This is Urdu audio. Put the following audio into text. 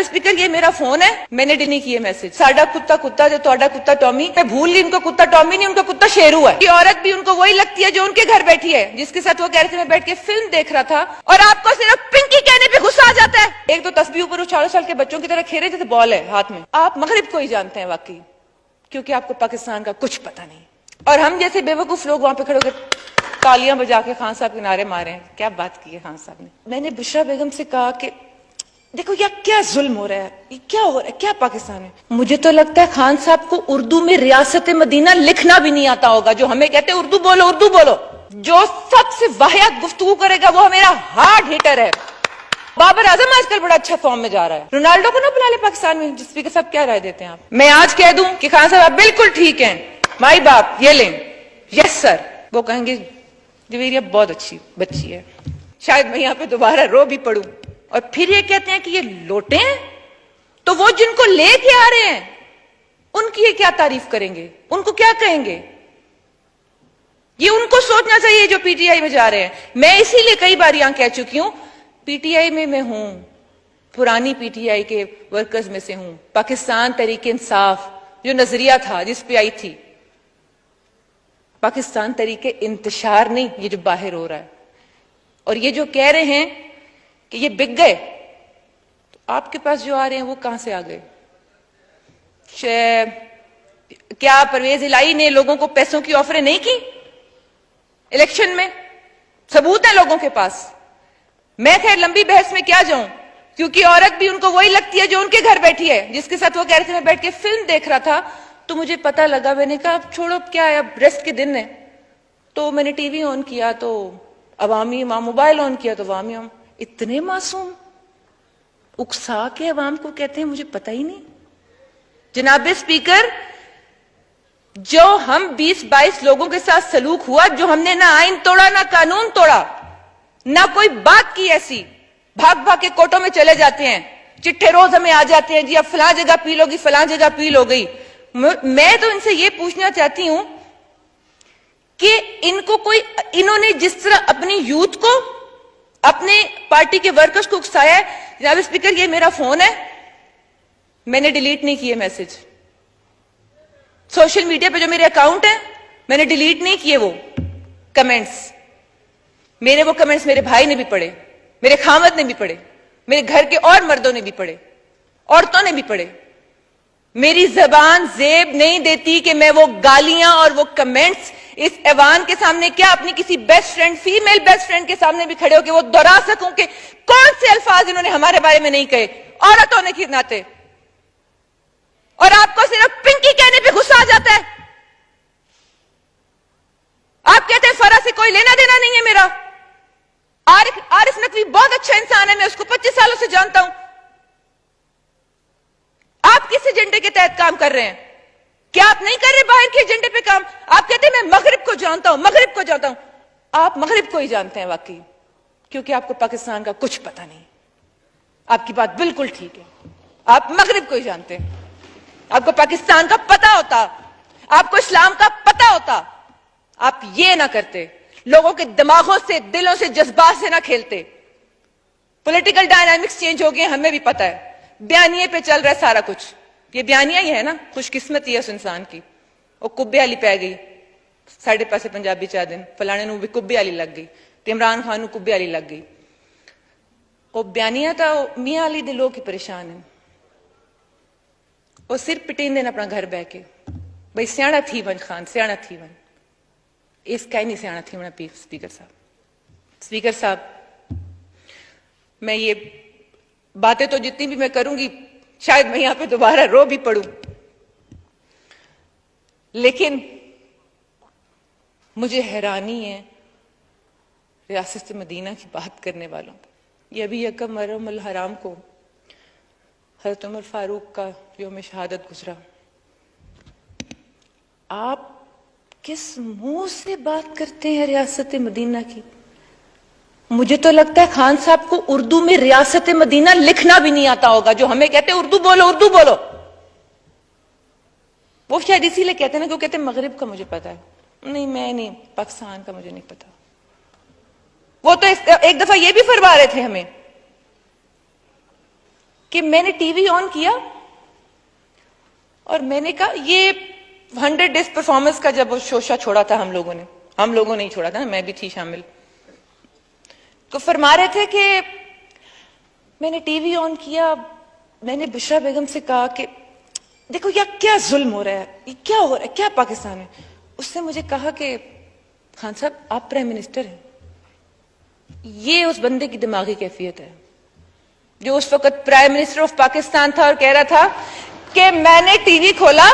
جناب اسپیکر یہ میرا فون ہے, میں نے ڈیلیٹ نہیں کیے میسج. ساڈا کتا کتا جو تہاڈا کتا ٹامی, میں بھول گئی ان کو کتا ٹامی نہیں, ان کا کتا شیرو ہے. یہ عورت بھی ان کو وہی لگتی ہے جو ان کے گھر بیٹھی ہے, جس کے ساتھ وہ کہہ رہے تھے میں بیٹھ کے فلم دیکھ رہا تھا اور آپ کو صرف پنکی کہنے پہ غصہ آ جاتا ہے. ایک تو تسبیح اوپر 4 سال کے بچوں کی طرح کھیل رہے تھے, بال ہے ہاتھ میں. آپ مغرب کو ہی جانتے ہیں واقعی, کیونکہ آپ کو پاکستان کا کچھ پتہ نہیں. اور ہم جیسے بے وقوف لوگ وہاں پہ کھڑے ہو کے تالیاں بجا کے خان صاحب کے نعرے مارے ہیں. کیا بات کی ہے خان صاحب نے. میں نے بشرا بیگم سے کہا کہ دیکھو یہ کیا ظلم ہو رہا ہے, یہ کیا ہو رہا ہے, کیا پاکستان ہے. مجھے تو لگتا ہے خان صاحب کو اردو میں ریاست مدینہ لکھنا بھی نہیں آتا ہوگا, جو ہمیں کہتے ہیں اردو بولو اردو بولو. جو سب سے واحد گفتگو کرے گا وہ میرا ہارڈ ہیٹر ہے. بابر اعظم آج کل بڑا اچھا فارم میں جا رہا ہے, رونالڈو کو نہ بلا لے پاکستان میں. جس اسپیکر صاحب کیا رائے دیتے ہیں آپ؟ میں آج کہہ دوں کہ خان صاحب آپ بالکل ٹھیک ہیں, مائی باپ یہ لیں, یس سر. وہ کہیں گے جویریہ بہت اچھی بچی ہے, شاید میں یہاں پہ دوبارہ رو بھی پڑوں. اور پھر یہ کہتے ہیں کہ یہ لوٹے ہیں, تو وہ جن کو لے کے آ رہے ہیں ان کی یہ کیا تعریف کریں گے, ان کو کیا کہیں گے؟ یہ ان کو سوچنا چاہیے جو پی ٹی آئی میں جا رہے ہیں. میں اسی لیے کئی بار یہاں کہہ چکی ہوں, پی ٹی آئی میں ہوں, پرانی پی ٹی آئی کے ورکرز میں سے ہوں. پاکستان تحریک انصاف جو نظریہ تھا جس پہ آئی تھی, پاکستان تحریک انتشار نہیں, یہ جو باہر ہو رہا ہے. اور یہ جو کہہ رہے ہیں کہ یہ بک گئے, تو آپ کے پاس جو آ رہے ہیں وہ کہاں سے آ گئے؟ کیا پرویز الہی نے لوگوں کو پیسوں کی آفریں نہیں کی الیکشن میں؟ ثبوت ہے لوگوں کے پاس. میں خیر لمبی بحث میں کیا جاؤں, کیونکہ عورت بھی ان کو وہی لگتی ہے جو ان کے گھر بیٹھی ہے, جس کے ساتھ وہ کہہ رہے تھے میں بیٹھ کے فلم دیکھ رہا تھا. تو مجھے پتا لگا, میں نے کہا اب چھوڑو, اب کیا ہے, اب ریسٹ کے دن ہے. تو میں نے ٹی وی آن کیا تو عوامی موبائل آن کیا تو عوامی اتنے معصوم اکسا کے عوام کو کہتے ہیں مجھے پتہ ہی نہیں. جناب اسپیکر, جو ہم 20-22 لوگوں کے ساتھ سلوک ہوا, جو ہم نے نہ آئین توڑا نہ قانون توڑا, نہ کوئی بات کی ایسی, بھاگ بھاگ کے کوٹوں میں چلے جاتے ہیں, چٹھے روز ہمیں آ جاتے ہیں جی اب فلاں جگہ پیل ہوگی, فلاں جگہ پیل ہو گئی. میں تو ان سے یہ پوچھنا چاہتی ہوں کہ انہوں نے جس طرح اپنی یوتھ کو, اپنے پارٹی کے ورکرز کو اکسایا ہے. جناب اسپیکر یہ میرا فون ہے, میں نے ڈیلیٹ نہیں کیے میسج. سوشل میڈیا پہ جو میرے اکاؤنٹ ہیں میں نے ڈیلیٹ نہیں کیے وہ کمنٹس. میرے وہ کمنٹس میرے بھائی نے بھی پڑھے, میرے خامد نے بھی پڑھے, میرے گھر کے اور مردوں نے بھی پڑھے, عورتوں نے بھی پڑھے. میری زبان زیب نہیں دیتی کہ میں وہ گالیاں اور وہ کمنٹس اس ایوان کے سامنے, کیا اپنی کسی best friend, female best friend کے سامنے بھی کھڑے ہو کے وہ دہرا سکوں کہ کون سے الفاظ انہوں نے ہمارے بارے میں نہیں کہے عورتوں نے کے ناطے. اور آپ کو صرف پنکی کہنے پہ غصہ آ جاتا ہے. آپ کہتے ہیں فرا سے کوئی لینا دینا نہیں ہے میرا. عارف نقوی بہت اچھا انسان ہے, میں اس کو 25 سالوں سے جانتا ہوں. آپ کس ایجنڈے کے تحت کام کر رہے ہیں؟ کیا آپ نہیں کر رہے باہر کے ایجنڈے پہ کام؟ آپ کہتے ہیں میں مغرب کو جانتا ہوں, مغرب کو جانتا ہوں. آپ مغرب کو ہی جانتے ہیں واقعی, کیونکہ آپ کو پاکستان کا کچھ پتہ نہیں. آپ کی بات بالکل ٹھیک ہے, آپ مغرب کو ہی جانتے ہیں. آپ کو پاکستان کا پتہ ہوتا, آپ کو اسلام کا پتہ ہوتا, آپ یہ نہ کرتے, لوگوں کے دماغوں سے, دلوں سے, جذبات سے نہ کھیلتے. پولیٹیکل ڈائنامکس چینج ہو گئے, ہمیں بھی پتہ ہے. بیانیے پہ چل رہا ہے سارا کچھ, یہ بیانیہ ہی ہے نا, خوش قسمتی ہے اس انسان کی. وہ کبے والی پی گئی, ساڑھے پاسے پنجابی چاہ دن, فلانے نو بھی کبے والی لگ گئی, عمران خان نو کبے والی لگ گئی. وہ بیانیہ تھا, میاں علی دے لوگ ہی پریشان ہیں. وہ صرف پٹین دین اپنا گھر بہ کے, بھئی سیاڑا تھی ون خان, سیاڑا تھی ون. اس کا ہی نہیں سیاڑا تھی ون اسپیکر صاحب. اسپیکر صاحب, میں یہ باتیں تو جتنی بھی میں کروں گی شاید میں یہاں پہ دوبارہ رو بھی پڑوں, لیکن مجھے حیرانی ہے ریاست مدینہ کی بات کرنے والوں کو. یہ ابھی یکم محرم الحرام کو حضرت عمر فاروق کا یوم شہادت گزرا. آپ کس منہ سے بات کرتے ہیں ریاست مدینہ کی؟ مجھے تو لگتا ہے خان صاحب کو اردو میں ریاست مدینہ لکھنا بھی نہیں آتا ہوگا, جو ہمیں کہتے ہیں اردو بولو اردو بولو. وہ شاید اسی لیے کہتے ہیں نا کہ وہ کہتے ہیں مغرب کا مجھے پتا ہے. نہیں, میں نہیں, پاکستان کا مجھے نہیں پتا. وہ تو ایک دفعہ یہ بھی فرما رہے تھے ہمیں کہ میں نے ٹی وی آن کیا اور میں نے کہا یہ 100 ڈیز پرفارمنس کا جب وہ شوشہ چھوڑا تھا ہم لوگوں نے نہیں چھوڑا تھا، میں بھی تھی شامل، تو فرما رہے تھے کہ میں نے ٹی وی آن کیا، میں نے بشرا بیگم سے کہا کہ دیکھو یہ کیا ظلم ہو رہا ہے، یہ کیا ہو رہا ہے، کیا پاکستان ہے. اس نے مجھے کہا کہ خان صاحب آپ پرائم منسٹر ہیں. یہ اس بندے کی دماغی کیفیت ہے جو اس وقت پرائم منسٹر آف پاکستان تھا اور کہہ رہا تھا کہ میں نے ٹی وی کھولا